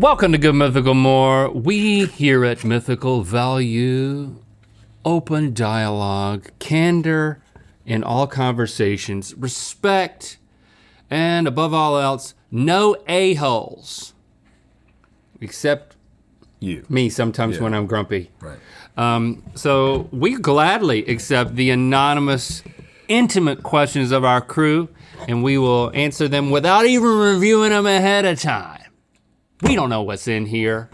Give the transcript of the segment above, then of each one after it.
Welcome to Good Mythical More. We here at Mythical value open dialogue, candor in all conversations, respect, and above all else, no a-holes. Except me sometimes when I'm grumpy. Right. So we gladly accept the anonymous, intimate questions of our crew, and we will answer them without even reviewing them ahead of time. We don't know what's in here.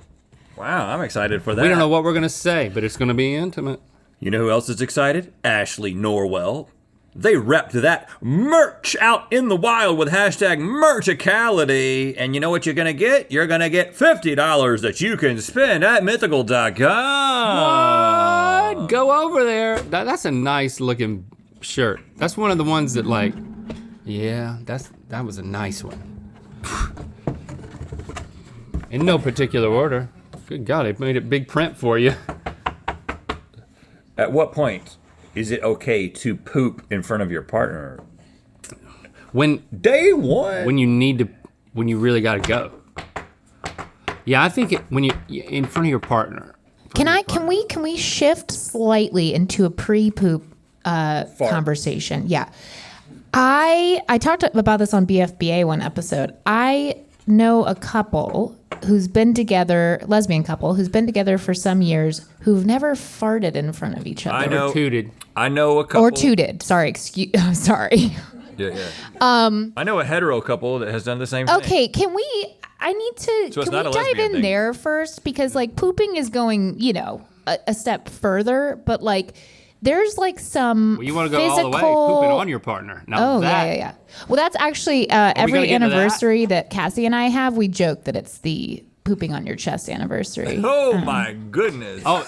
Wow, I'm excited for that. We don't know what we're gonna say, but it's gonna be intimate. You know who else is excited? Ashley Norwell. They repped that merch out in the wild with hashtag Merchicality. And you know what you're gonna get? You're gonna get $50 that you can spend at mythical.com. What? Go over there. That's a nice looking shirt. That's one of the ones that like, yeah, that was a nice one. In no particular order. Good God, they made it big print for you. At what point is it okay to poop in front of your partner? When Day one. when you really gotta go. Yeah, I think when you in front of your partner. Can we shift slightly into a pre-poop conversation? Yeah. I talked about this on BFBA one episode. I know a couple who's been together, lesbian couple, who's been together for some years, who've never farted in front of each other. I know. Or tooted. I know a couple. Or tooted. Sorry, I'm sorry. Yeah. I know a hetero couple that has done the same thing. Okay, can we So it's can not we a dive lesbian in thing. there first? Because like pooping is going, a step further, but like there's like some Well, you wanna go physical... all the way, pooping on your partner. Now that, Yeah. Well, that's actually gonna every get into that? anniversary that Cassie and I have, we joke that it's the pooping on your chest anniversary. Oh my goodness. Oh,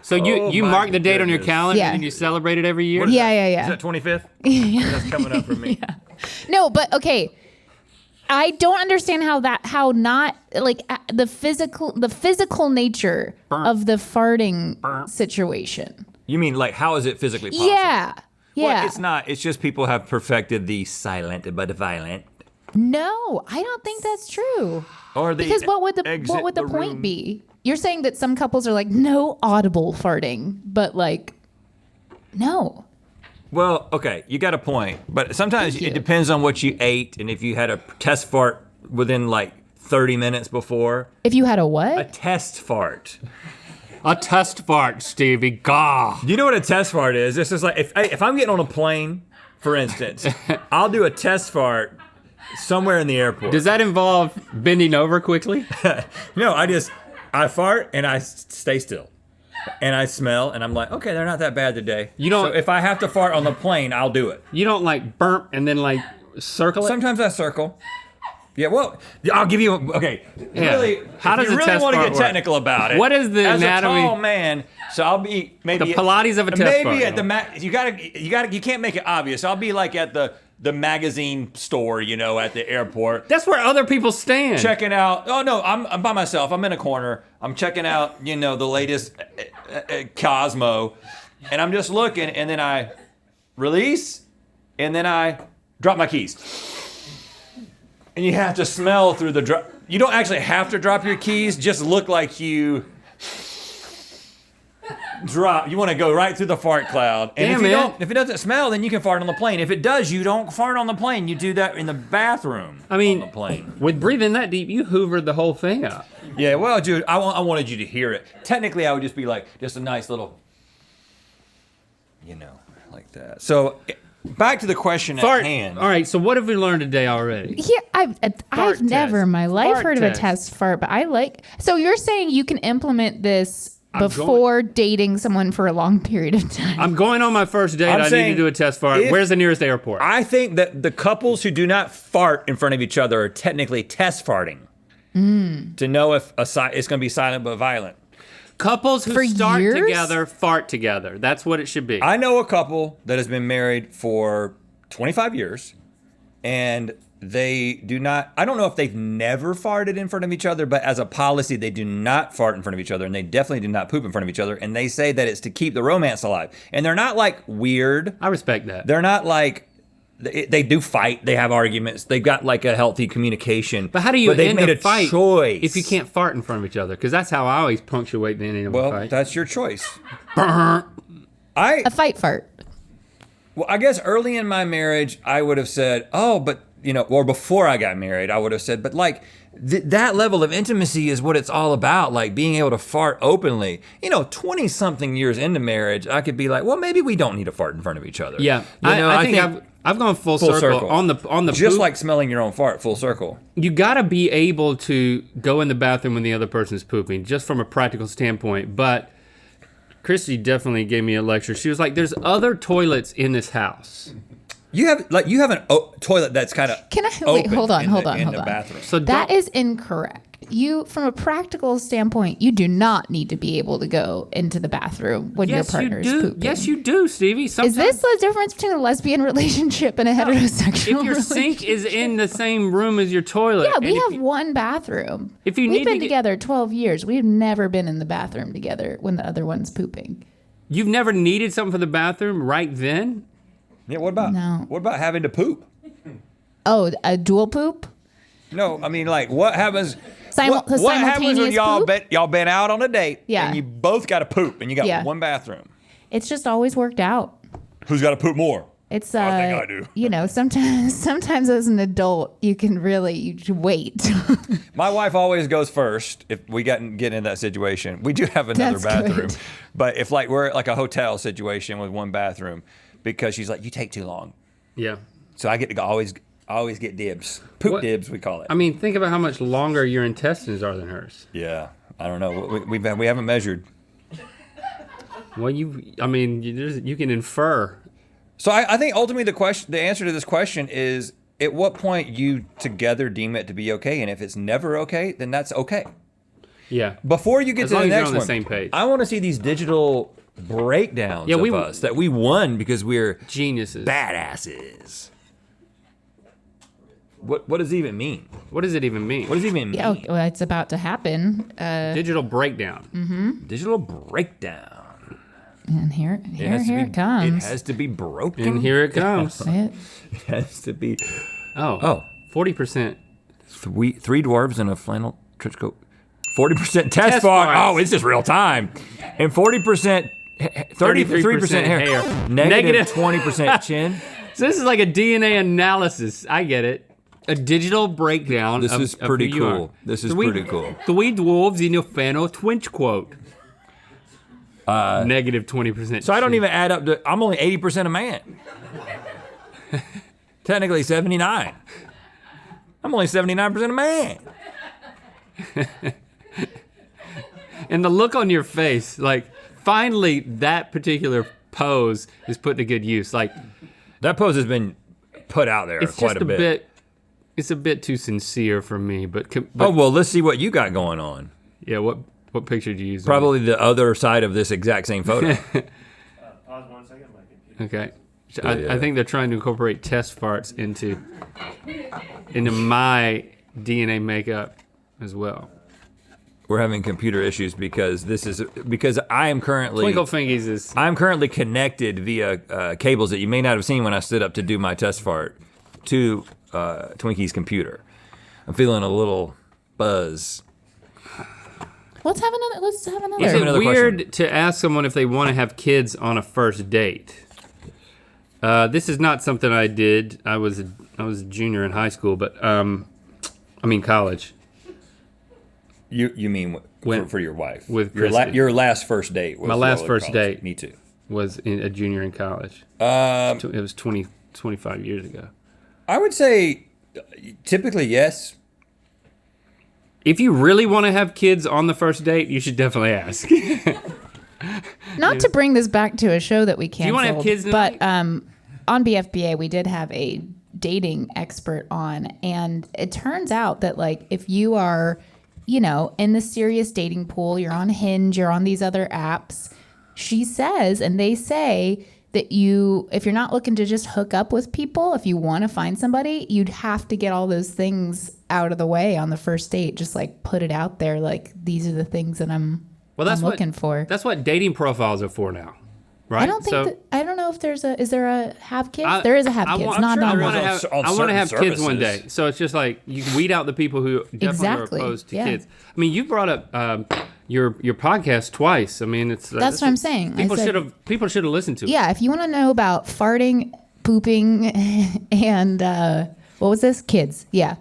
so you my mark the date on your goodness. calendar Yeah. and you celebrate it every year? What is that? Yeah. Is that 25th? That's coming up for me. No, but okay. I don't understand how not like the physical nature of the farting situation. You mean like how is it physically possible? Yeah. Well, it's not. It's just people have perfected the silent but violent. No, I don't think that's true. Or the Because what would the exit point room. be? You're saying that some couples are like no audible farting, but like no. Well, okay, you got a point. But sometimes Thank you. it depends on what you ate and if you had a test fart within like 30 minutes before. If you had a A what? test fart. A test fart, Stevie. Gah. Do you know what a test fart is? This is like if I'm getting on a plane, for instance, I'll do a test fart somewhere in the airport. Does that involve bending over quickly? No, I fart and I stay still. And I smell and I'm like, okay, they're not that bad today. You don't- So if I have to fart on the plane, I'll do it. You don't like burp and then like circle it? Sometimes I circle. Yeah, well, I'll give you, okay. Yeah. Really, How does if you a really test want to fart get work? technical about it. What is the as anatomy- As a tall man, so I'll be maybe The Pilates of a test fart. Maybe at the you can't make it obvious. I'll be like at the magazine store, at the airport. That's where other people stand. Checking out. Oh no, I'm by myself. I'm in a corner. I'm checking out, the latest Cosmo, and I'm just looking, and then I release, and then I drop my keys. And you have to smell through the drop. You don't actually have to drop your keys. Just look like you drop. You want to go right through the fart cloud. And if it doesn't smell, then you can fart on the plane. If it does, you don't fart on the plane. You do that in the bathroom. I mean, on the plane. with breathing that deep, you hoovered the whole thing up. Yeah, well, dude, I wanted you to hear it. Technically, I would just be like, just a nice little, like that. So, back to the question Fart. at hand. All right, so what have we learned today already? Yeah, I've never test. in my life Fart heard of a test. test fart, but I like. So you're saying you can implement this I'm before dating someone for a long period of time? I'm going on my first date. I'm I need saying to do a test fart. if- Where's the nearest airport? I think that the couples who do not fart in front of each other are technically test farting. To know if it's going to be silent but violent. Couples who For start years? together, fart together. That's what it should be. I know a couple that has been married for 25 years, and they do not, I don't know if they've never farted in front of each other, but as a policy, they do not fart in front of each other, and they definitely do not poop in front of each other, and they say that it's to keep the romance alive. And they're not like weird. I respect that. They're not like they do fight. They have arguments. They've got like a healthy communication. But how do you they've end made a fight choice if you can't fart in front of each other? Because that's how I always punctuate the ending of a Well, fight. that's your choice. A fight fart. Well, I guess early in my marriage, I would have said, oh, but, or before I got married, I would have said, but like, that level of intimacy is what it's all about, like being able to fart openly. 20-something years into marriage, I could be like, well, maybe we don't need to fart in front of each other. Yeah, I think I've gone full circle on the just poop. like smelling your own fart, full circle. You got to be able to go in the bathroom when the other person's pooping, just from a practical standpoint. But Christy definitely gave me a lecture. She was like, "There's other toilets in this house." You have an toilet that's kind of Can I wait? Hold on. the bathroom. So That is incorrect. You, from a practical standpoint, you do not need to be able to go into the bathroom when your partner is pooping. Yes, you do, Stevie. Is this the difference between a lesbian relationship and a heterosexual If your relationship? sink is in the same room as your toilet? Yeah, we and have one bathroom. If you We've need been to get- together 12 years. We've never been in the bathroom together when the other one's pooping. You've never needed something for the bathroom right then? Yeah, what about having to poop? Oh, a dual poop? No, I mean, like, what happens? The What happens when simultaneous poop? y'all been out on a date Yeah. and you both got to poop and you got Yeah. one bathroom? It's just always worked out. Who's got to poop more? It's I think I do. Sometimes as an adult you can really wait. My wife always goes first if we get in that situation. We do have another That's bathroom, good. but if like we're at like a hotel situation with one bathroom, because she's like, you take too long, Yeah. so I get to always get dibs, poop What- dibs we call it. I mean, think about how much longer your intestines are than hers. Yeah, I don't know. We haven't measured. Well, you can infer. So I think ultimately the answer to this question is, at what point you together deem it to be okay, and if it's never okay, then that's okay. Yeah. Before you get As to long the as you're next on the one, same page. I want to see these digital breakdowns of us that we won because we're Geniuses. badasses. What does it even mean? What does it even mean? What does it even mean? Yeah, well, it's about to happen. Digital breakdown. Digital breakdown. And here it comes. It has to be broken. And here it comes. It- It has to be. Oh. 40%. Three dwarves in a flannel trench coat. 40% test farts. farts. Oh, it's just real time. And 40%, 33% hair. Negative 20% chin. So this is like a DNA analysis. I get it. A digital breakdown. This is of pretty who you are. cool. This is pretty cool. Three dwarves in a flannel twinch quote. Negative 20%. So I don't even add up to, I'm only 80% a man. Technically 79. I'm only 79% a man. And the look on your face, like, finally that particular pose is put to good use. Like, That pose has been put out there it's quite just a bit. It's a bit too sincere for me, but Oh, well, let's see what you got going on. yeah, what picture did you use? Probably the other side of this exact same photo. Pause 1 second, my computer. Okay. Yeah. I think they're trying to incorporate test farts into my DNA makeup as well. We're having computer issues because I am currently Twinkle Fingies is I'm currently connected via cables that you may not have seen when I stood up to do my test fart to Twinkie's computer. I'm feeling a little buzz. Let's have another. Is have it another weird to ask someone if they want to have kids on a first date? This is not something I did. I was a junior in high school, but college. You mean When- for your wife? with your Christy. your last first date? Was My last while in first college. date. Me too. Was a junior in college. Um, It was 25 years ago. I would say typically yes. If you really want to have kids on the first date, you should definitely ask. Not to bring this back to a show that we canceled. you wanna have kids But tonight? on BFBA we did have a dating expert on, and it turns out that like if you are, in the serious dating pool, you're on Hinge, you're on these other apps. She says, and they say that if you're not looking to just hook up with people, if you want to find somebody, you'd have to get all those things out of the way on the first date. Just like put it out there, like these are the things that I'm looking for. That's what dating profiles are for now, right? I don't know if there's a. Is there a have kids? There is a have kids. Not sure on there one. is. On I want to certain have kids one services. day. So it's just like you can weed out the people who definitely Exactly, are opposed to yeah. kids. I mean, you brought up your podcast twice. I mean, it's That's what I'm saying. I People said- should have listened to it. Yeah, if you want to know about farting, pooping, and what was this? Kids. Yeah.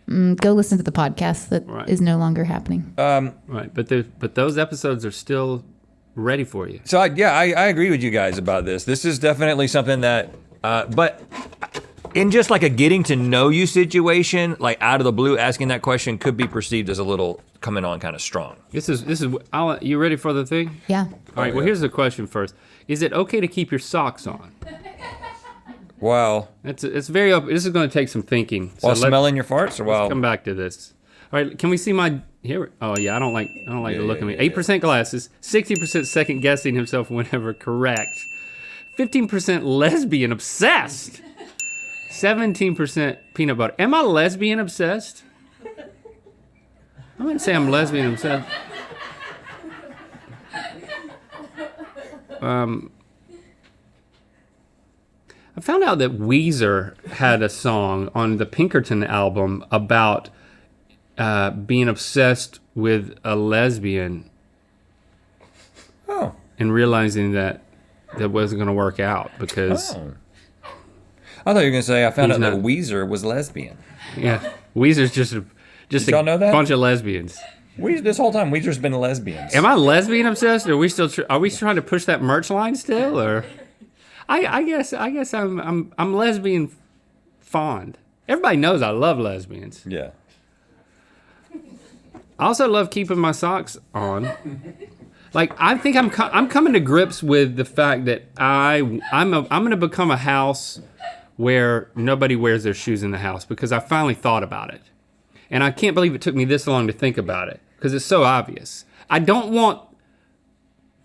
Go listen to the podcast that is Right. no longer happening. Right, but those episodes are still ready for you. So I agree with you guys about this. This is definitely something that, but in just like a getting to know you situation, like out of the blue, asking that question could be perceived as a little coming on kind of strong. This is. You ready for the thing? Yeah. All right. Well, here's the question first. Is it okay to keep your socks on? Wow. It's very open. This is going to take some thinking. So While smelling your farts, or while Let's come back to this. All right, can we see my here? Oh yeah, I don't like to look at me. 8% glasses, 60% second guessing himself whenever correct, 15% lesbian obsessed, 17% peanut butter. Am I lesbian obsessed? I'm gonna say I'm lesbian obsessed. I found out that Weezer had a song on the Pinkerton album about being obsessed with a lesbian and realizing that wasn't going to work out because I thought you were gonna say I found He's out that not- Weezer was lesbian. Weezer's just a y'all know that? bunch of lesbians. This whole time Weezer's been lesbians. Am I lesbian obsessed? Or are we still are we trying to push that merch line still? Or I guess I'm lesbian fond. Everybody knows I love lesbians. Yeah. I also love keeping my socks on. Like I think I'm coming to grips with the fact that I'm going to become a house where nobody wears their shoes in the house because I finally thought about it. And I can't believe it took me this long to think about it because it's so obvious. I don't want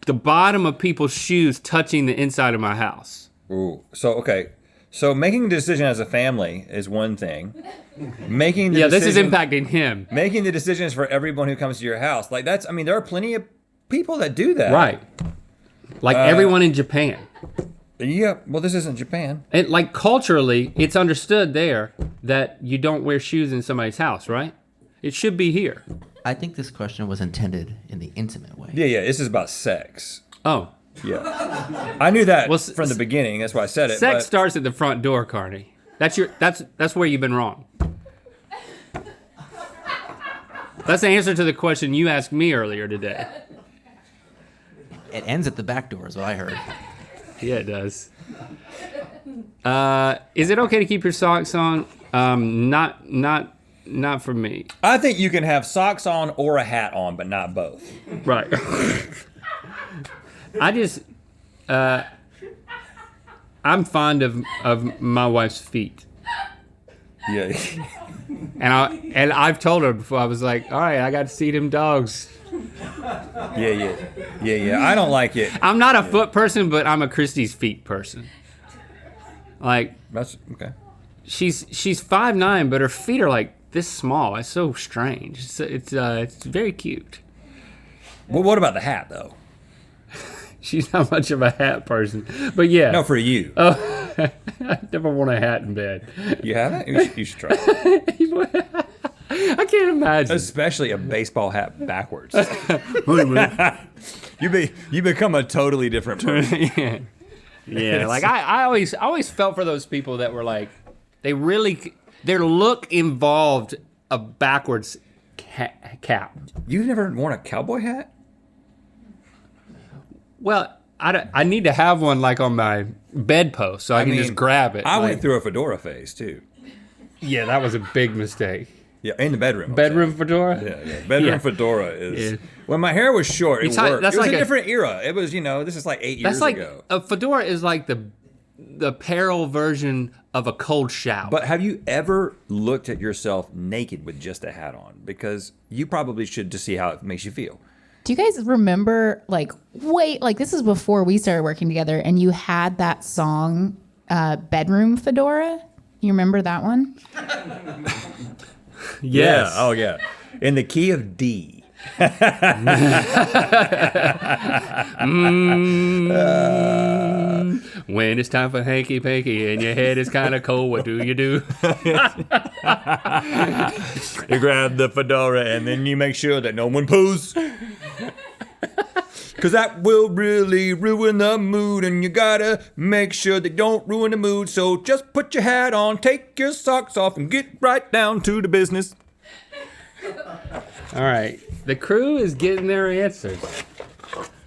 the bottom of people's shoes touching the inside of my house. Ooh. So okay. So making a decision as a family is one thing. Making the This is decision- impacting him. Making the decisions for everyone who comes to your house. Like that's, I mean, there are plenty of people that do that. Right. Like everyone in Japan. Yeah. Well, this isn't Japan. And like culturally, it's understood there that you don't wear shoes in somebody's house, right? It should be here. I think this question was intended in the intimate way. Yeah. This is about sex. Oh, Yeah. I knew that Well, from the beginning. That's why I said it. sex but- starts at the front door, Carney. That's where you've been wrong. That's the answer to the question you asked me earlier today. It ends at the back door, is what I heard. Yeah, it does. Is it okay to keep your socks on? Not for me. I think you can have socks on or a hat on, but not both. Right. I just, I'm fond of my wife's feet. Yeah. And I've told her before, I was like, all right, I got to see them dogs. Yeah. I don't like it. I'm not a foot person, but I'm a Christie's feet person. Like, That's okay. she's 5'9", but her feet are like this small. It's so strange. It's very cute. Well, what about the hat though? She's not much of a hat person, but yeah. No, for you. I never want a hat in bed. You haven't? You should try. I can't imagine. Especially a baseball hat backwards. You become a totally different person. Yeah, like I always felt for those people that were like, their look involved a backwards cap. You've never worn a cowboy hat? Well, I need to have one like on my bedpost so I can mean, just grab it. I like, went through a fedora phase too. Yeah, that was a big mistake. Yeah, in the bedroom. Bedroom fedora? Yeah. Bedroom Yeah. fedora is. Yeah. When my hair was short, it It's like- worked. that's It was like a a- different era. It was, this is like 8 years That's like ago. a fedora is like the peril version of a cold shower. But have you ever looked at yourself naked with just a hat on? Because you probably should to see how it makes you feel. Do you guys remember, this is before we started working together, and you had that song, Bedroom Fedora? You remember that one? yes. Yeah. Oh, yeah. In the key of D. When it's time for hanky panky and your head is kind of cold, what do? You grab the fedora and then you make sure that no one poos. Cause that will really ruin the mood, and you gotta make sure they don't ruin the mood. So just put your hat on, take your socks off, and get right down to the business. All right, the crew is getting their answers.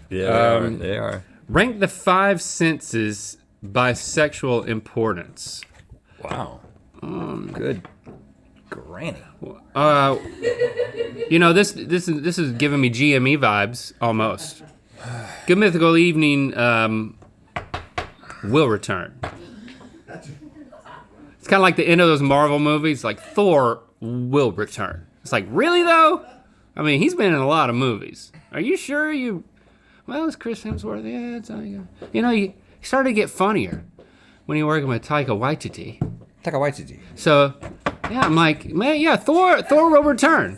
Yeah, they are. Rank the 5 senses by sexual importance. Wow. Good granny. You know, this is giving me GME vibes almost. Good Mythical Evening will return. It's kind of like the end of those Marvel movies, like Thor will return. It's like, really though? I mean, he's been in a lot of movies. Are you sure you? Well, it's Chris Hemsworth. Yeah, it's you know, he started to get funnier when he working with Taika Waititi. So, yeah, I'm like, man, yeah, Thor will return.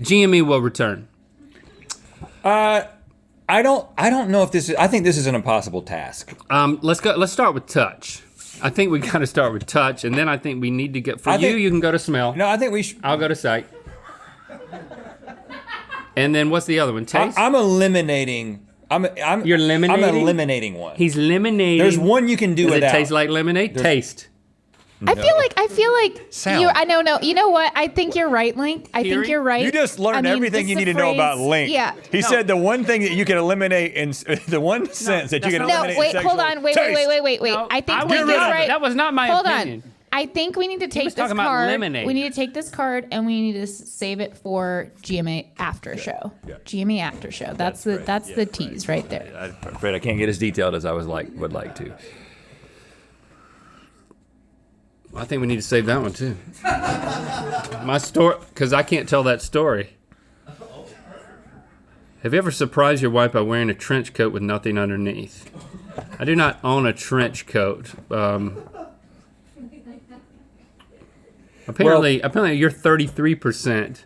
GME will return. I don't know if this is. I think this is an impossible task. Let's start with touch. I think we got to start with touch, and then I think we need to get. You can go to smell. No, I think we should. I'll go to sight. And then what's the other one? Taste. I'm eliminating. You're eliminating. I'm eliminating one. He's eliminating. There's one you can do Does without. it taste like lemonade? Taste. I feel like Sound. I know. No, you know what? I think you're right, Link. I think you're right. You just learned everything you need to know about Link. Yeah. He said the one thing that you can eliminate in the one sense that you can No, eliminate. wait, in hold sexual on, wait. No, I think I Link was is right. right. That was not my Hold opinion. on. I think we need to take was this talking about card. lemonade. We need to take this card and we need to save it for GMA after show. GMA after show. That's the tease right there. I'm afraid I can't get as detailed as I would like to. I think we need to save that one too. My story, because I can't tell that story. Have you ever surprised your wife by wearing a trench coat with nothing underneath? I do not own a trench coat. Apparently you're 33%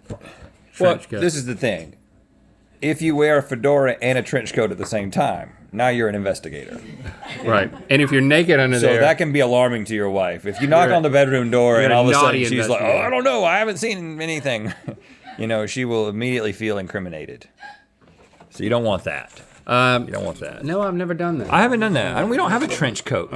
trench coat. This is the thing. If you wear a fedora and a trench coat at the same time, now you're an investigator. Right. And if you're naked under So there, that can be alarming to your wife. If you knock You're on the bedroom door you're and a all of a sudden naughty she's like, "Oh, investigator." I don't know, I haven't seen anything," you know, she will immediately feel incriminated. So you don't want that. You don't want that. no, I've never done that. I haven't done that. We don't have a trench coat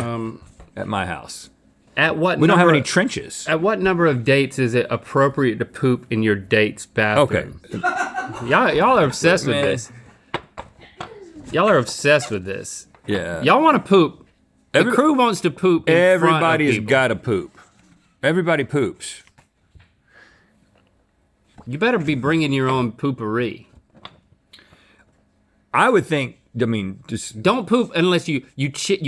at my house. At what We don't have number- any trenches. At what number of dates is it appropriate to poop in your date's bathroom? Okay. Y'all are obsessed with Man. this. Y'all are obsessed with this. Yeah. Y'all want to poop. The crew wants to poop in Everybody's front of people. got to poop. Everybody poops. You better be bringing your own poopery. I would think, I mean, just Don't poop unless you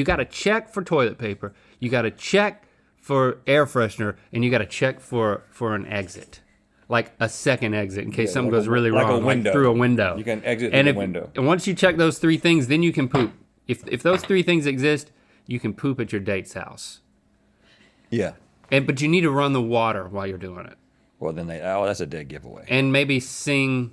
got to check for toilet paper. You got to check for air freshener, and you got to check for an exit. Like a second exit in case something like goes a- really like a wrong, window. like through a window. You can exit and through the window. And once you check those 3 things, then you can poop. If those 3 things exist, you can poop at your date's house. yeah. But you need to run the water while you're doing it, Well, then that's a dead giveaway. and maybe sing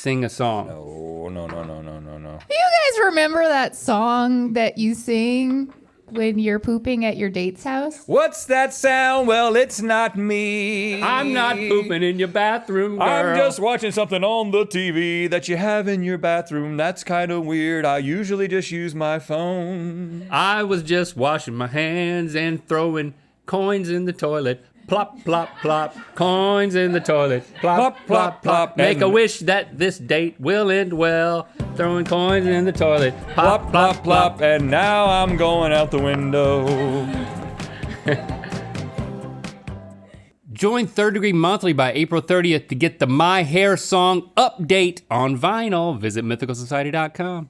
a song. Oh, no. Do you guys remember that song that you sing when you're pooping at your date's house? What's that sound? Well, it's not me. I'm not pooping in your bathroom, girl. I'm just watching something on the TV that you have in your bathroom. That's kind of weird. I usually just use my phone. I was just washing my hands and throwing coins in the toilet. Plop, plop, plop. Coins in the toilet. Plop, plop, plop. Make a wish that this date will end well. Throwing coins in the toilet. Plop, plop, plop. And now I'm going out the window. Join Third Degree Monthly by April 30th to get the My Hair song update on vinyl. Visit mythicalsociety.com.